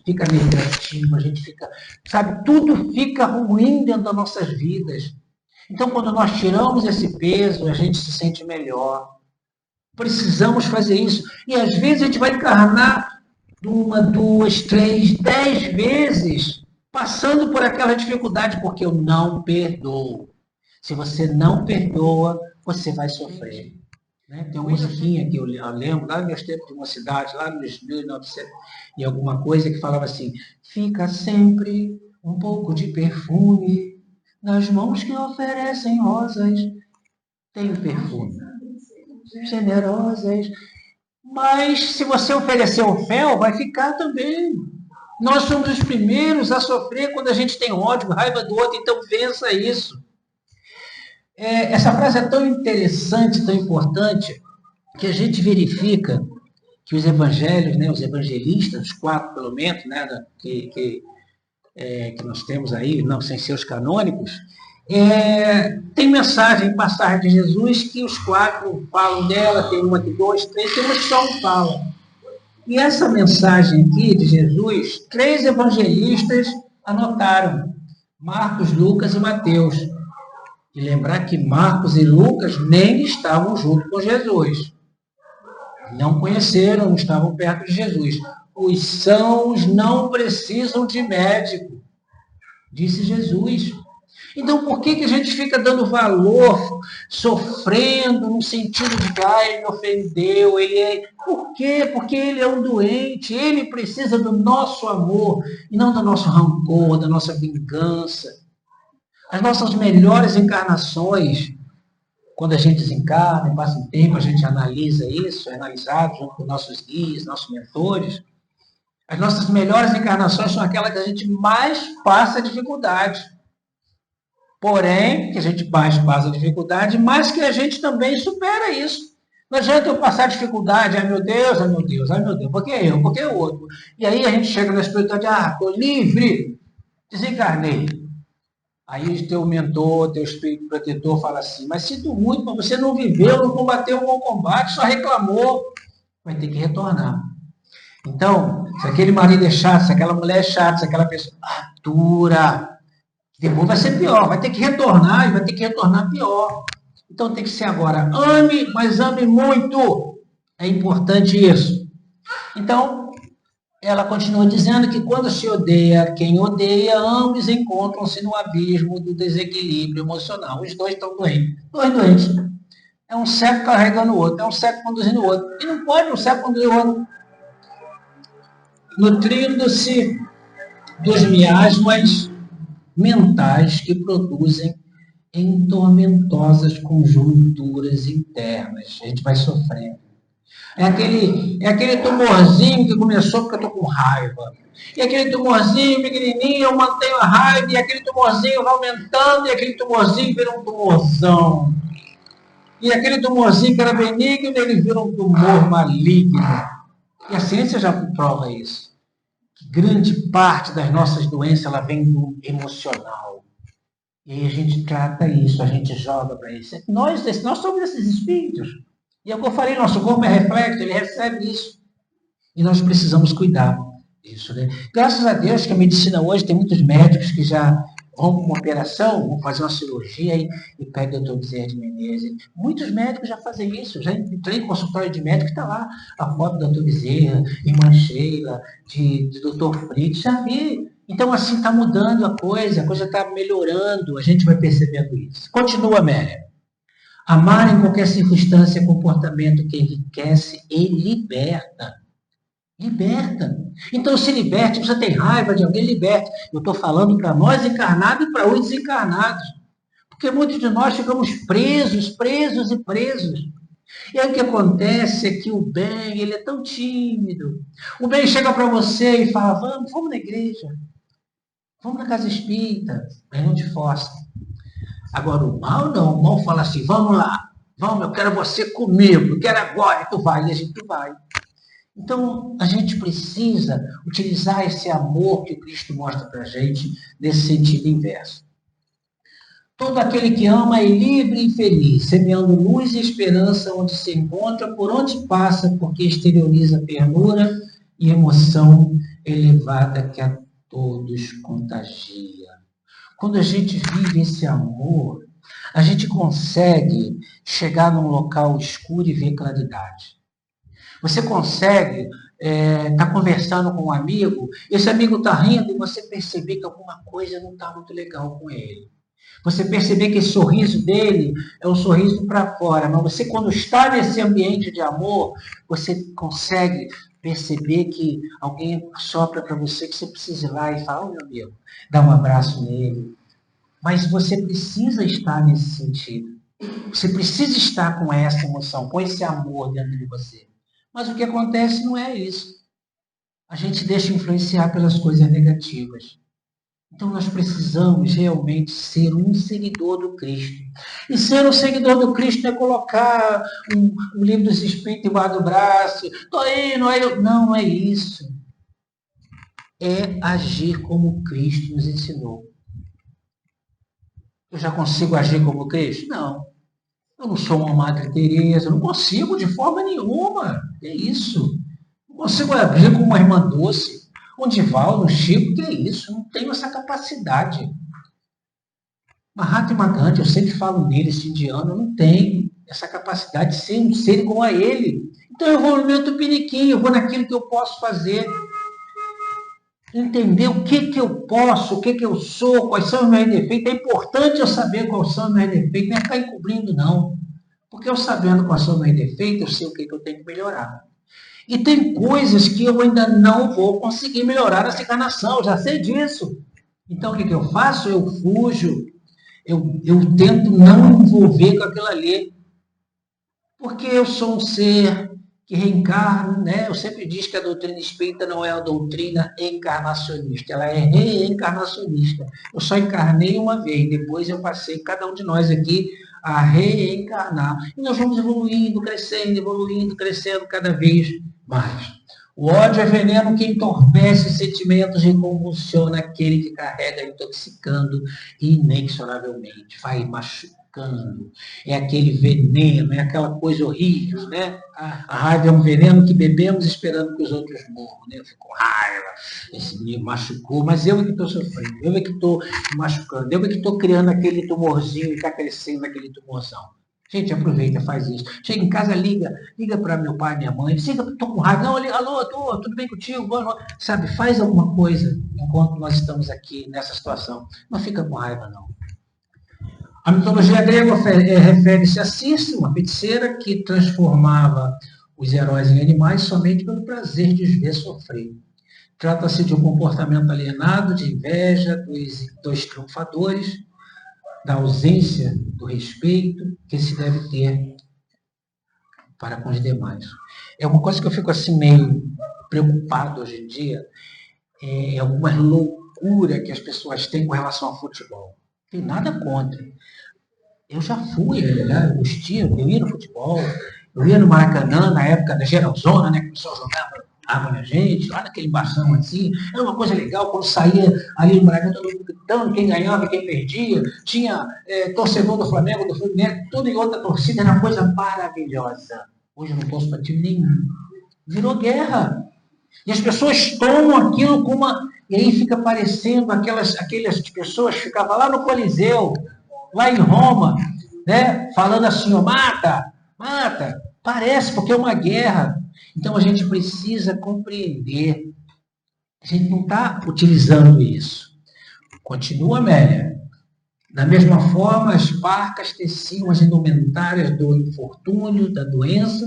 fica negativo, a gente fica, sabe, tudo fica ruim dentro das nossas vidas. Então, quando nós tiramos esse peso, a gente se sente melhor. Precisamos fazer isso. E às vezes a gente vai encarnar 1, 2, 3, 10 vezes passando por aquela dificuldade, porque eu não perdoo. Se você não perdoa, você vai sofrer. Né? Tem uma musiquinha que eu lembro, lá nos meus tempos de uma cidade, lá nos 1900 e alguma coisa, que falava assim, fica sempre um pouco de perfume nas mãos que oferecem rosas. tem perfume. Generosas. Mas se você oferecer o fel, vai ficar também. Nós somos os primeiros a sofrer quando a gente tem ódio, raiva do outro, então vença isso. Essa frase é tão interessante, tão importante, que a gente verifica que os evangelhos, né, os evangelistas, os 4 pelo menos, né, que nós temos aí, não sem ser os canônicos, tem mensagem, passagem de Jesus que os 4 falam dela, tem uma que 2, 3, tem uma que só um fala. E essa mensagem aqui de Jesus, 3 evangelistas anotaram, Marcos, Lucas e Mateus. E lembrar que Marcos e Lucas nem estavam junto com Jesus. Não conheceram, não estavam perto de Jesus. Os sãos não precisam de médico, disse Jesus. Então, por que a gente fica dando valor, sofrendo, no sentido de que ele me ofendeu, Por quê? Porque ele é um doente, ele precisa do nosso amor, e não do nosso rancor, da nossa vingança. As nossas melhores encarnações, quando a gente desencarna, passa um tempo, a gente analisa isso, é analisado junto com nossos guias, nossos mentores. As nossas melhores encarnações são aquelas que a gente mais passa dificuldade. Porém, que a gente mais passa dificuldade, mas que a gente também supera isso. Não adianta eu passar dificuldade, ai meu Deus, ai meu Deus, ai meu Deus, por que eu, por que o outro? E aí a gente chega na espiritualidade, estou livre, desencarnei. Aí o teu mentor, teu espírito protetor fala assim, mas sinto muito, mas você não viveu, não combateu um bom combate, só reclamou. Vai ter que retornar. Então, se aquele marido é chato, se aquela mulher é chata, se aquela pessoa... Atura. Depois vai ser pior, vai ter que retornar e vai ter que retornar pior. Então tem que ser agora, ame, mas ame muito. É importante isso. Então, ela continua dizendo que quando se odeia quem odeia, ambos encontram-se no abismo do desequilíbrio emocional. Os dois estão doentes. Dois doentes. É um cego carregando o outro, é um cego conduzindo o outro. E não pode um cego conduzir o outro. Nutrindo-se dos miasmas mentais que produzem em tormentosas conjunturas internas. A gente vai sofrendo. É aquele tumorzinho que começou porque eu estou com raiva. E aquele tumorzinho pequenininho, eu mantenho a raiva, e aquele tumorzinho vai aumentando, e aquele tumorzinho vira um tumorzão. E aquele tumorzinho que era benigno, ele vira um tumor maligno. E a ciência já prova isso. Que grande parte das nossas doenças ela vem do emocional. E aí a gente trata isso, a gente joga para isso. Nós somos esses espíritos. E é o que eu falei, nosso corpo é reflexo, ele recebe isso. E nós precisamos cuidar disso, né? Graças a Deus que a medicina hoje tem muitos médicos que já vão para uma operação, vão fazer uma cirurgia e pegam o Dr. Bezerra de Menezes. Muitos médicos já fazem isso. Já entrei em consultório de médico, está lá a foto do Dr. Bezerra, irmã Sheila, de Dr. Fritz, já vi. Então, assim, está mudando a coisa está melhorando, a gente vai percebendo isso. Continua, Amélia. Amar em qualquer circunstância é comportamento que enriquece e liberta. Liberta. Então se liberte, você tem raiva de alguém, liberte. Eu estou falando para nós encarnados e para os desencarnados. Porque muitos de nós ficamos presos. E aí o que acontece é que o bem, ele é tão tímido. O bem chega para você e fala, vamos na igreja. Vamos na casa espírita. Aí não te força. Agora, o mal não. O mal fala assim, vamos lá. Vamos, eu quero você comigo. Eu quero agora. E tu vai. E a gente vai. Então, a gente precisa utilizar esse amor que o Cristo mostra para a gente nesse sentido inverso. Todo aquele que ama é livre e feliz, semeando luz e esperança onde se encontra, por onde passa, porque exterioriza ternura e emoção elevada que a todos contagia. Quando a gente vive esse amor, a gente consegue chegar num local escuro e ver claridade. Você consegue estar conversando com um amigo, esse amigo está rindo e você perceber que alguma coisa não está muito legal com ele. Você perceber que esse sorriso dele é um sorriso para fora, mas você, quando está nesse ambiente de amor, você consegue perceber que alguém sopra para você, que você precisa ir lá e falar, meu amigo, dá um abraço nele. Mas você precisa estar nesse sentido. Você precisa estar com essa emoção, com esse amor dentro de você. Mas o que acontece não é isso. A gente deixa influenciar pelas coisas negativas. Então nós precisamos realmente ser um seguidor do Cristo. E ser um seguidor do Cristo não é colocar um livro dos Espíritos embaixo do braço. Estou indo, não é isso. É agir como Cristo nos ensinou. Eu já consigo agir como Cristo? Não. Eu não sou uma Madre Teresa, não consigo de forma nenhuma. É isso. Não consigo agir como uma irmã Doce, um Divaldo, um Chico, que é isso? Não tenho essa capacidade. Mahatma Gandhi, eu sempre falo nele, esse indiano, eu não tenho essa capacidade de ser um ser igual a ele. Então eu vou no meu tupiniquim, eu vou naquilo que eu posso fazer. Entender o que eu posso, o que eu sou, quais são os meus defeitos. É importante eu saber quais são os meus defeitos, não é ficar encobrindo, não. Porque eu sabendo quais são os meus defeitos, eu sei o que eu tenho que melhorar. E tem coisas que eu ainda não vou conseguir melhorar nessa encarnação, eu já sei disso. Então o que eu faço? Eu fujo, eu tento não me envolver com aquilo ali. Porque eu sou um ser que reencarna, né? Eu sempre digo que a doutrina espírita não é a doutrina encarnacionista, ela é reencarnacionista. Eu só encarnei uma vez, depois eu passei, cada um de nós aqui, a reencarnar. E nós vamos evoluindo, crescendo cada vez mais. O ódio é veneno que entorpece sentimentos e convulsiona aquele que carrega intoxicando inexoravelmente, vai machucando. É aquele veneno, é aquela coisa horrível, né? A raiva é um veneno que bebemos esperando que os outros morram, né? Eu fico com raiva, esse me machucou, mas eu é que estou sofrendo, eu é que estou machucando, eu é que estou criando aquele tumorzinho e está crescendo aquele tumorzão. Gente, aproveita, faz isso. Chega em casa, liga para meu pai, minha mãe, estou com raiva, não, alô, tudo bem contigo? Boa noite. Sabe, faz alguma coisa enquanto nós estamos aqui nessa situação. Não fica com raiva, não. A mitologia grega refere-se a Circe, uma feiticeira que transformava os heróis em animais somente pelo prazer de os ver sofrer. Trata-se de um comportamento alienado, de inveja dos triunfadores, da ausência do respeito que se deve ter para com os demais. É uma coisa que eu fico assim meio preocupado hoje em dia, é alguma loucura que as pessoas têm com relação ao futebol. Não tem nada contra. Eu já fui, eu ia no futebol, eu ia no Maracanã, na época da Geralzona, né, que o pessoal jogava água na gente, lá naquele embação assim, era uma coisa legal, quando saía ali no Maracanã, todo mundo gritando, quem ganhava e quem perdia, tinha torcedor do Flamengo, do Fluminense, tudo em outra torcida, era uma coisa maravilhosa. Hoje eu não torço para time nenhum. Virou guerra. E as pessoas tomam aquilo como uma... E aí fica parecendo aquelas pessoas que ficavam lá no Coliseu, lá em Roma, né, falando assim, mata, parece, porque é uma guerra. Então a gente precisa compreender, a gente não está utilizando isso. Continua, Amélia. Da mesma forma, as parcas teciam as indumentárias do infortúnio, da doença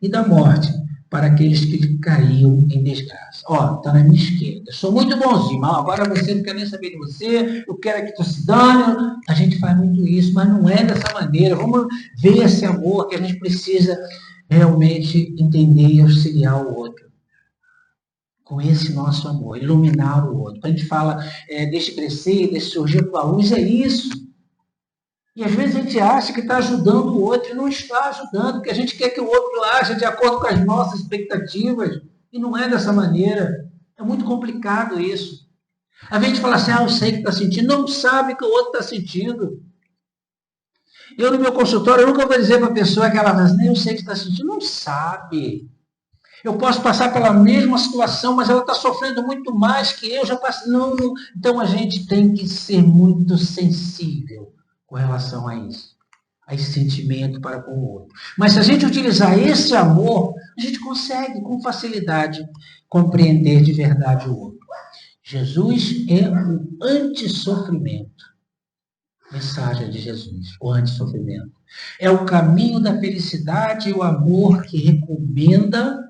e da morte, para aqueles que caíam em desgraça. Está na minha esquerda. Eu sou muito bonzinho, mas agora você não quer nem saber de você, eu quero que tu se dane. A gente faz muito isso, mas não é dessa maneira. Vamos ver esse amor que a gente precisa realmente entender e auxiliar o outro. Com esse nosso amor, iluminar o outro. Quando a gente fala, deixe crescer, deixe surgir com a luz, é isso. E às vezes a gente acha que está ajudando o outro e não está ajudando, porque a gente quer que o outro haja de acordo com as nossas expectativas. E não é dessa maneira. É muito complicado isso. A gente fala assim, eu sei que está sentindo, não sabe que o outro está sentindo. Eu, no meu consultório, eu nunca vou dizer para a pessoa que ela fala assim, eu sei que está sentindo, não sabe. Eu posso passar pela mesma situação, mas ela está sofrendo muito mais que eu já passei. Não. Então a gente tem que ser muito sensível com relação a isso, a esse sentimento para com o outro. Mas se a gente utilizar esse amor, a gente consegue com facilidade compreender de verdade o outro. Jesus é o antissofrimento. Mensagem de Jesus, o antissofrimento. É o caminho da felicidade e o amor que recomenda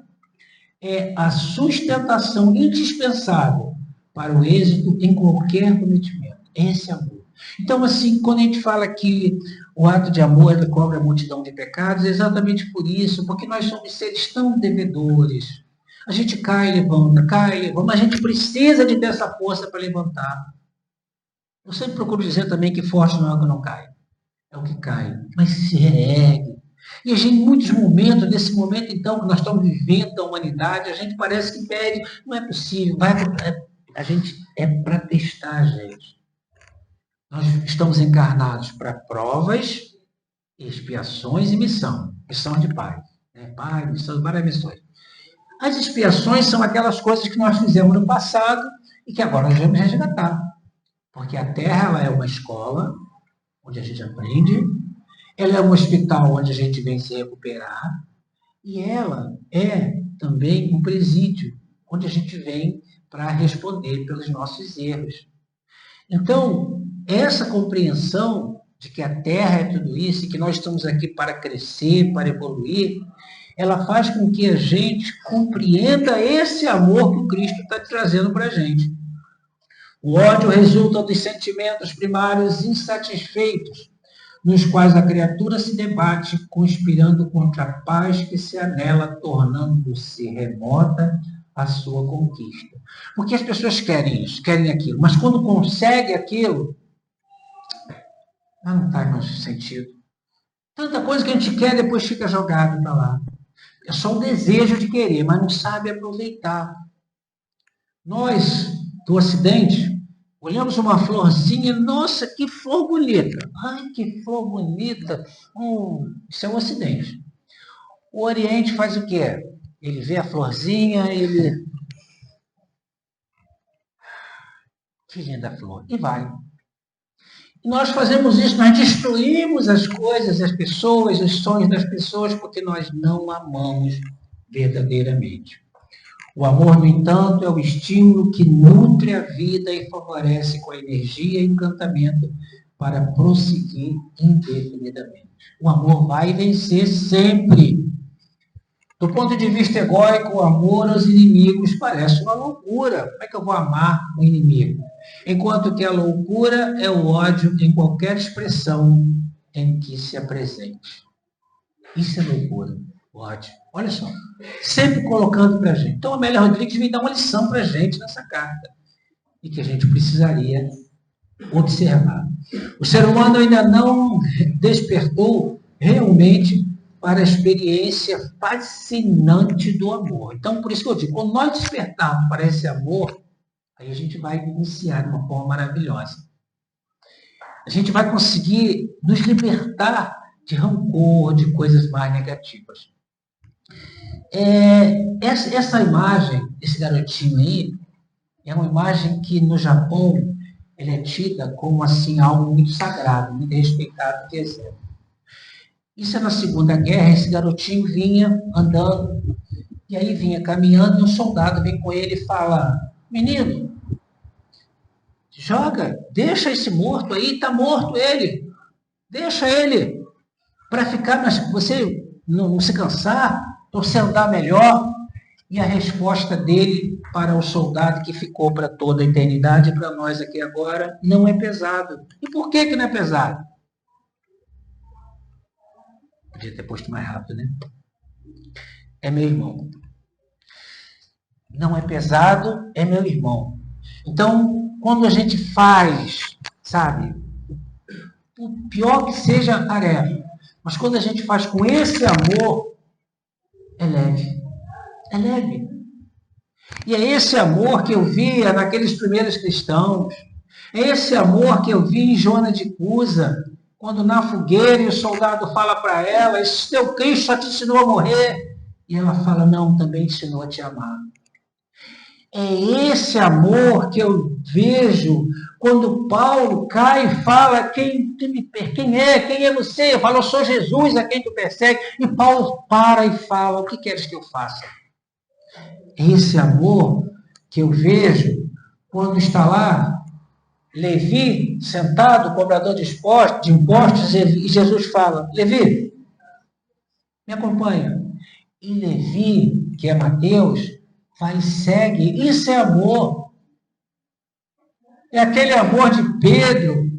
a sustentação indispensável para o êxito em qualquer cometimento. Esse amor. Então, assim, quando a gente fala que o ato de amor ele cobre a multidão de pecados, é exatamente por isso, porque nós somos seres tão devedores. A gente cai e levanta, mas a gente precisa de ter essa força para levantar. Eu sempre procuro dizer também que forte não é o que não cai, é o que cai, mas se reergue. E a gente, em muitos momentos, nesse momento então que nós estamos vivendo da humanidade, a gente parece que pede, não é possível, a gente é para testar, gente. Nós estamos encarnados para provas, expiações e missão. Missão de Pai. Pai, missão, várias missões. As expiações são aquelas coisas que nós fizemos no passado e que agora nós vamos resgatar. Porque a Terra ela é uma escola onde a gente aprende, ela é um hospital onde a gente vem se recuperar e ela é também um presídio onde a gente vem para responder pelos nossos erros. Então, essa compreensão de que a Terra é tudo isso e que nós estamos aqui para crescer, para evoluir, ela faz com que a gente compreenda esse amor que o Cristo está trazendo para a gente. O ódio resulta dos sentimentos primários insatisfeitos, nos quais a criatura se debate, conspirando contra a paz que se anela, tornando-se remota a sua conquista. Porque as pessoas querem isso, querem aquilo, mas quando consegue aquilo, não faz mais sentido. Tanta coisa que a gente quer depois fica jogado para lá. É só o desejo de querer, mas não sabe aproveitar. Nós, do Ocidente, olhamos uma florzinha, nossa, que flor bonita. Ai, que flor bonita. Isso é o Ocidente. O Oriente faz o quê? Ele vê a florzinha, ele... Que linda flor. E vai. E nós fazemos isso, nós destruímos as coisas, as pessoas, os sonhos das pessoas, porque nós não amamos verdadeiramente. O amor, no entanto, é o estímulo que nutre a vida e favorece com a energia e encantamento para prosseguir indefinidamente. O amor vai vencer sempre. Do ponto de vista egóico, o amor aos inimigos parece uma loucura. Como é que eu vou amar um inimigo? Enquanto que a loucura é o ódio em qualquer expressão em que se apresente. Isso é loucura, ódio. Olha só, sempre colocando para a gente. Então, a Amélia Rodrigues vem dar uma lição para a gente nessa carta e que a gente precisaria observar. O ser humano ainda não despertou realmente para a experiência fascinante do amor. Então, por isso que eu digo, quando nós despertarmos para esse amor, aí a gente vai iniciar de uma forma maravilhosa. A gente vai conseguir nos libertar de rancor, de coisas mais negativas. Essa imagem, esse garotinho aí, é uma imagem que no Japão ele é tida como assim, algo muito sagrado, muito respeitado, que exemplo. Isso é na Segunda Guerra, esse garotinho vinha andando, e aí vinha caminhando, e um soldado vem com ele e fala, menino, joga, deixa esse morto aí, está morto ele, deixa ele, para ficar, você não se cansar, para você andar melhor. E a resposta dele para o soldado que ficou para toda a eternidade, para nós aqui agora, não é pesado. E por que não é pesado? Podia ter posto mais rápido, né? É meu irmão. Não é pesado, é meu irmão. Então, quando a gente faz, sabe, o pior que seja a tarefa, mas quando a gente faz com esse amor, é leve. É leve. E é esse amor que eu via naqueles primeiros cristãos. É esse amor que eu vi em Joana de Cusa, quando na fogueira e o soldado fala para ela, esse teu Cristo só te ensinou a morrer. E ela fala, não, também ensinou a te amar. É esse amor que eu vejo quando Paulo cai e fala, quem é você? Eu falo, eu sou Jesus a quem tu persegue. E Paulo para e fala, o que queres que eu faça? Esse amor que eu vejo quando está lá Levi sentado, cobrador de impostos, e Jesus fala, Levi, me acompanha. E Levi, que é Mateus, vai e segue. Isso é amor. É aquele amor de Pedro,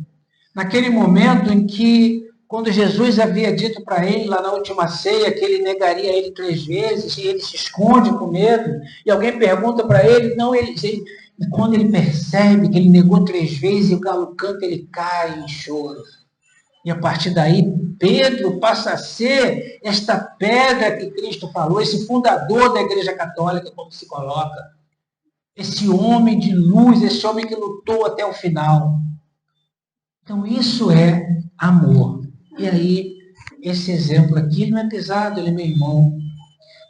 naquele momento em que, quando Jesus havia dito para ele, lá na última ceia, que ele negaria ele 3 vezes, e ele se esconde com medo, e alguém pergunta para ele, não, e quando ele percebe que ele negou 3 vezes, e o galo canta, ele cai em choro. E a partir daí, Pedro passa a ser esta pedra que Cristo falou, esse fundador da Igreja Católica, como se coloca, esse homem de luz, esse homem que lutou até o final. Então, isso é amor. E aí, esse exemplo aqui não é pesado, ele é meu irmão.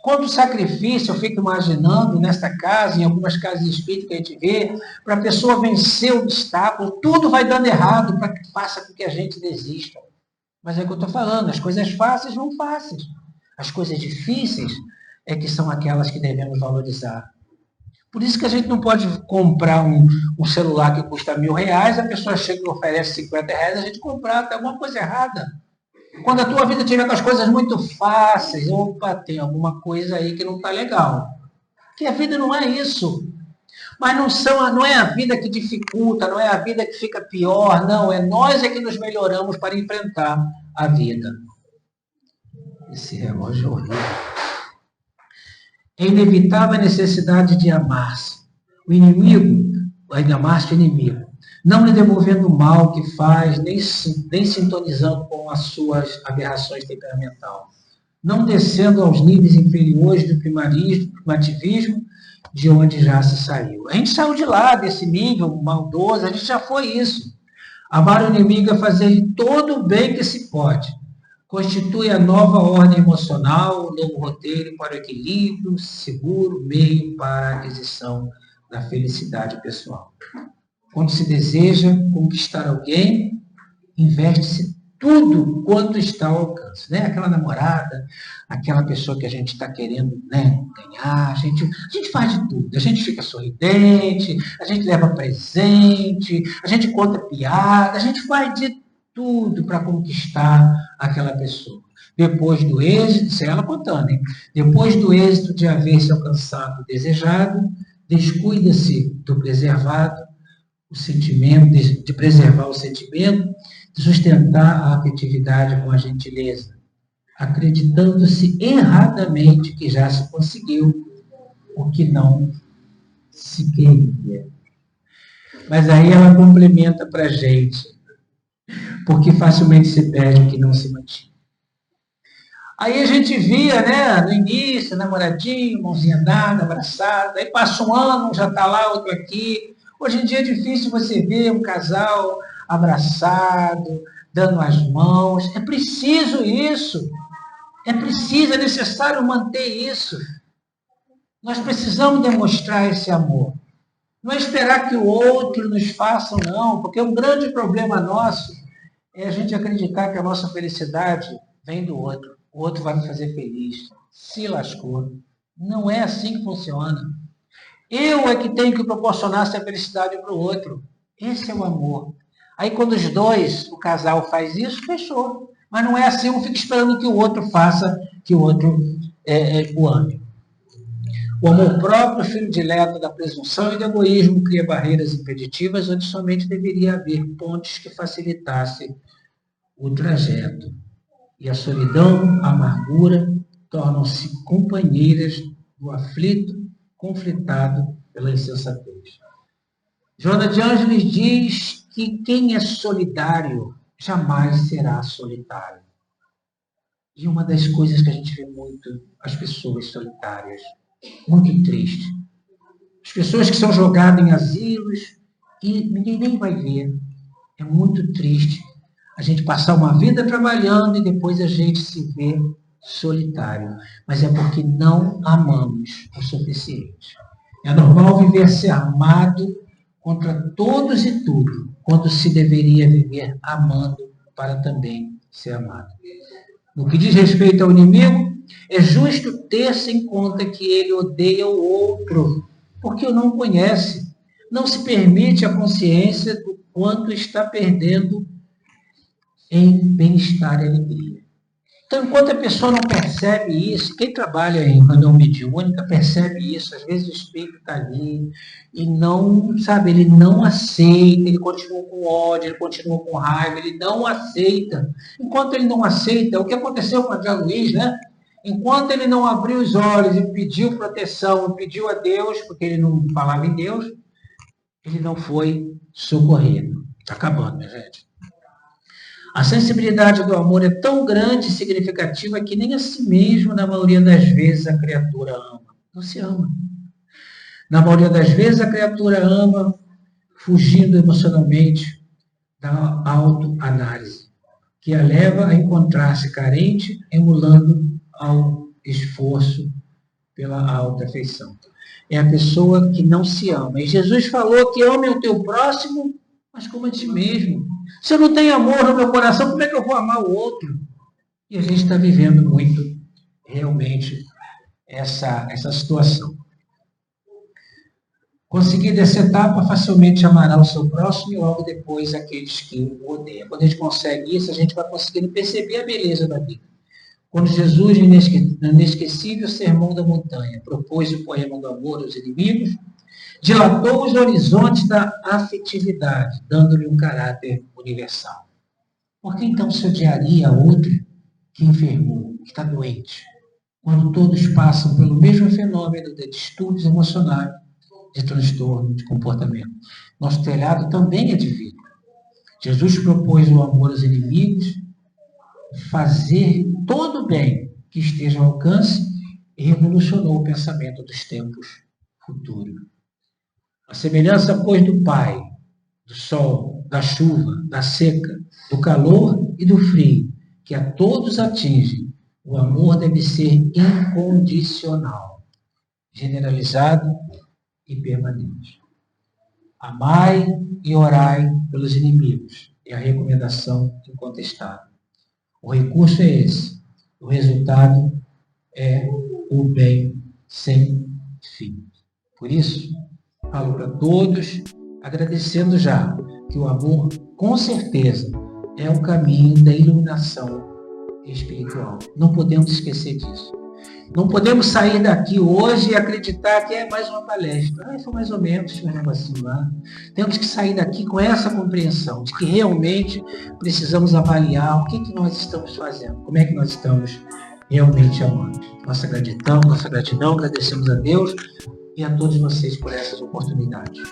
Quanto sacrifício, eu fico imaginando nesta casa, em algumas casas espíritas que a gente vê, para a pessoa vencer o obstáculo, tudo vai dando errado para que faça com que a gente desista. Mas é o que eu estou falando, as coisas fáceis vão fáceis. As coisas difíceis é que são aquelas que devemos valorizar. Por isso que a gente não pode comprar um celular que custa R$1.000, a pessoa chega e oferece R$50, a gente comprar, tem alguma coisa errada. Quando a tua vida tiver com as coisas muito fáceis, opa, tem alguma coisa aí que não está legal. Porque a vida não é isso. Mas não é a vida que dificulta, não é a vida que fica pior, não. É nós que nos melhoramos para enfrentar a vida. Esse relógio é horrível. É inevitável a necessidade de amar-se. O inimigo, ainda mais que o inimigo, não lhe devolvendo o mal que faz, nem sintonizando com as suas aberrações temperamentais, não descendo aos níveis inferiores do primitivismo, de onde já se saiu. A gente saiu de lá, desse nível maldoso, a gente já foi isso. Amar o inimigo é fazer todo o bem que se pode. Constitui a nova ordem emocional, o novo roteiro para o equilíbrio, seguro meio para a aquisição da felicidade pessoal. Quando se deseja conquistar alguém, investe-se tudo quanto está ao alcance. Né? Aquela namorada, aquela pessoa que a gente está querendo, né, ganhar, a gente faz de tudo. A gente fica sorridente, a gente leva presente, a gente conta piada, a gente faz de tudo para conquistar aquela pessoa. Depois do êxito, isso é ela contando, hein? Depois do êxito de haver-se alcançado o desejado, descuida-se do preservado, o sentimento, de preservar o sentimento, de sustentar a afetividade com a gentileza, acreditando-se erradamente que já se conseguiu o que não se queria. Mas aí ela complementa para a gente, porque facilmente se perde o que não se mantinha. Aí a gente via, né, no início, namoradinho, mãozinha dada, abraçada, aí passa um ano, já está lá, outro aqui. Hoje em dia é difícil você ver um casal abraçado, dando as mãos. É preciso isso. É necessário manter isso. Nós precisamos demonstrar esse amor. Não é esperar que o outro nos faça, não, porque um grande problema nosso é a gente acreditar que a nossa felicidade vem do outro. O outro vai me fazer feliz. Se lascou. Não é assim que funciona. Eu é que tenho que proporcionar essa felicidade para o outro. Esse é o amor. Aí quando os dois, o casal faz isso, fechou. Mas não é assim, um fica esperando que o outro faça, que o outro o ame. O amor próprio, filho dileto da presunção e do egoísmo, cria barreiras impeditivas onde somente deveria haver pontes que facilitassem o trajeto. E a solidão, a amargura, tornam-se companheiras do aflito, conflitado pela insensatez. Joana de Ângeles diz que quem é solidário jamais será solitário. E uma das coisas que a gente vê muito, as pessoas solitárias, muito triste. As pessoas que são jogadas em asilos e ninguém nem vai ver. É muito triste a gente passar uma vida trabalhando e depois a gente se vê solitário. Mas é porque não amamos o suficiente. É normal viver-se armado contra todos e tudo, quando se deveria viver amando para também ser amado. No que diz respeito ao inimigo, é justo ter-se em conta que ele odeia o outro, porque o não conhece. Não se permite a consciência do quanto está perdendo em bem-estar e alegria. Então, enquanto a pessoa não percebe isso, quem trabalha em reunião mediúnica percebe isso. Às vezes o espírito está ali e não, sabe, ele não aceita, ele continua com ódio, ele continua com raiva, ele não aceita. Enquanto ele não aceita, o que aconteceu com o André Luiz, né? Enquanto ele não abriu os olhos e pediu proteção, pediu a Deus, porque ele não falava em Deus, ele não foi socorrido. Está acabando, minha gente. A sensibilidade do amor é tão grande e significativa que nem a si mesmo, na maioria das vezes, a criatura ama. Não se ama. Na maioria das vezes, a criatura ama fugindo emocionalmente da autoanálise, que a leva a encontrar-se carente, emulando ao esforço pela autoafeição. É a pessoa que não se ama. E Jesus falou que ame o teu próximo, mas como a ti mesmo. Se eu não tenho amor no meu coração, como é que eu vou amar o outro? E a gente está vivendo muito, realmente, essa situação. Conseguindo essa etapa, facilmente amará o seu próximo e logo depois aqueles que o odeiam. Quando a gente consegue isso, a gente vai conseguindo perceber a beleza da vida. Quando Jesus, no inesquecível Sermão da Montanha, propôs o poema do amor aos inimigos, dilatou os horizontes da afetividade, dando-lhe um caráter universal. Por que então se odiaria outro que enfermou, que está doente, quando todos passam pelo mesmo fenômeno de distúrbios emocionais, de transtorno de comportamento? Nosso telhado também é de vida. Jesus propôs o amor aos inimigos, fazer todo o bem que esteja ao alcance e revolucionou o pensamento dos tempos futuros. A semelhança, pois, do Pai, do sol, da chuva, da seca, do calor e do frio, que a todos atinge, o amor deve ser incondicional, generalizado e permanente. Amai e orai pelos inimigos, é a recomendação incontestável. O recurso é esse, o resultado é o bem sem fim. Por isso, falo para todos, agradecendo já que o amor, com certeza, é o caminho da iluminação espiritual. Não podemos esquecer disso. Não podemos sair daqui hoje e acreditar que é mais uma palestra. Foi mais ou menos um negocinho lá. Temos que sair daqui com essa compreensão de que realmente precisamos avaliar o que nós estamos fazendo, como é que nós estamos realmente amando. Nossa gratidão, agradecemos a Deus e a todos vocês por essas oportunidades.